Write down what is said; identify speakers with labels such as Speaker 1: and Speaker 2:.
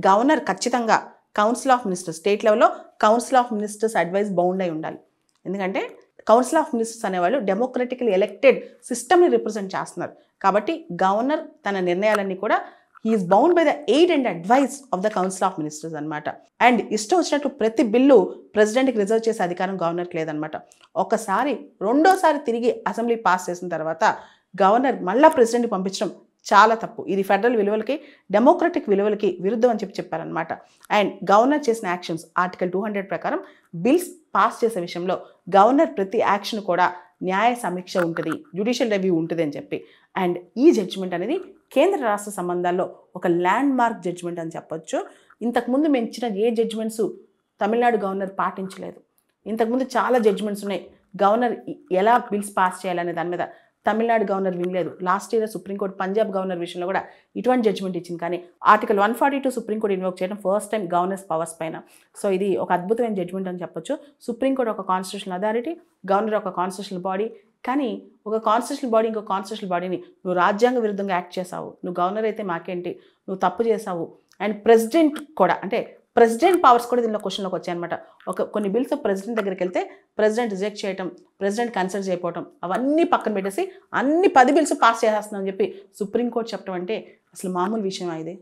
Speaker 1: Governor ఖచ్చితంగా council of ministers state లెవెల్లో council of ministers advice bound అయి ఉండాలి. ఎందుకంటే కౌన్సిల్ ఆఫ్ మినిస్టర్స్ అనేవాళ్ళు డెమోక్రటికలీ ఎలక్టెడ్ సిస్టమ్ని రిప్రజెంట్ చేస్తున్నారు. కాబట్టి గవర్నర్ తన నిర్ణయాలన్నీ కూడా he is bound by the aid and advice of the council of ministers అనమాట. అండ్ ఇష్టం వచ్చినట్టు ప్రతి బిల్లు ప్రెసిడెంట్కి రిజర్వ్ చేసే అధికారం గవర్నర్కి లేదనమాట. ఒకసారి రెండోసారి తిరిగి అసెంబ్లీ పాస్ చేసిన తర్వాత గవర్నర్ మళ్ళా ప్రెసిడెంట్కి పంపించడం చాలా తప్పు. ఇది ఫెడరల్ విలువలకి డెమోక్రటిక్ విలువలకి విరుద్ధం అని చెప్పారనమాట. అండ్ గవర్నర్ చేసిన యాక్షన్స్ ఆర్టికల్ 200 ప్రకారం బిల్స్ పాస్ చేసే విషయంలో గవర్నర్ ప్రతి యాక్షన్ కూడా న్యాయ సమీక్ష ఉంటుంది, జ్యుడిషియల్ రివ్యూ ఉంటుంది అని చెప్పి. అండ్ ఈ జడ్జిమెంట్ అనేది కేంద్ర రాష్ట్ర సంబంధాల్లో ఒక ల్యాండ్ మార్క్ జడ్జిమెంట్ అని చెప్పొచ్చు. ఇంతకుముందు మేము ఇచ్చిన ఏ జడ్జిమెంట్స్ తమిళనాడు గవర్నర్ పాటించలేదు. ఇంతకుముందు చాలా జడ్జిమెంట్స్ ఉన్నాయి గవర్నర్ ఎలా బిల్స్ పాస్ చేయాలనే దాని మీద. తమిళనాడు గవర్నర్ వినలేదు. Last year supreme court Punjab governor విషయంలో కూడా ఇటువంటి జడ్జిమెంట్ ఇచ్చింది. కానీ ఆర్టికల్ 142 సుప్రీంకోర్టు ఇన్వోక్ చేయడం ఫస్ట్ టైం గవర్నర్స్ పవర్స్ పైన. సో ఇది ఒక అద్భుతమైన జడ్జిమెంట్ అని చెప్పొచ్చు. సుప్రీంకోర్టు ఒక కాన్స్టిట్యూషనల్ అథారిటీ, గవర్నర్ ఒక కాన్స్టిట్యూషనల్ బాడీ. కానీ ఒక కాన్స్టిట్యూషనల్ బాడీ ఇంకో కాన్స్టిట్యూషనల్ బాడీని నువ్వు రాజ్యాంగ విరుద్ధంగా యాక్ట్ చేసావు, నువ్వు గవర్నర్ అయితే మాకేంటి, నువ్వు తప్పు చేసావు. అండ్ ప్రెసిడెంట్ కూడా అంటే ప్రెసిడెంట్ పవర్స్ కూడా దీనిలో క్వశ్చన్లోకి వచ్చాయన్నమాట. కొన్ని బిల్స్ ప్రెసిడెంట్ దగ్గరికి వెళ్తే ప్రెసిడెంట్ రిజెక్ట్ చేయటం, ప్రెసిడెంట్ కన్సిడర్ చేయకపోవటం, అవన్నీ పక్కన పెట్టేసి అన్ని 10 బిల్స్ పాస్ చేసేస్తున్నామని చెప్పి సుప్రీంకోర్టు చెప్పడం అంటే అసలు మామూలు విషయం ఇది.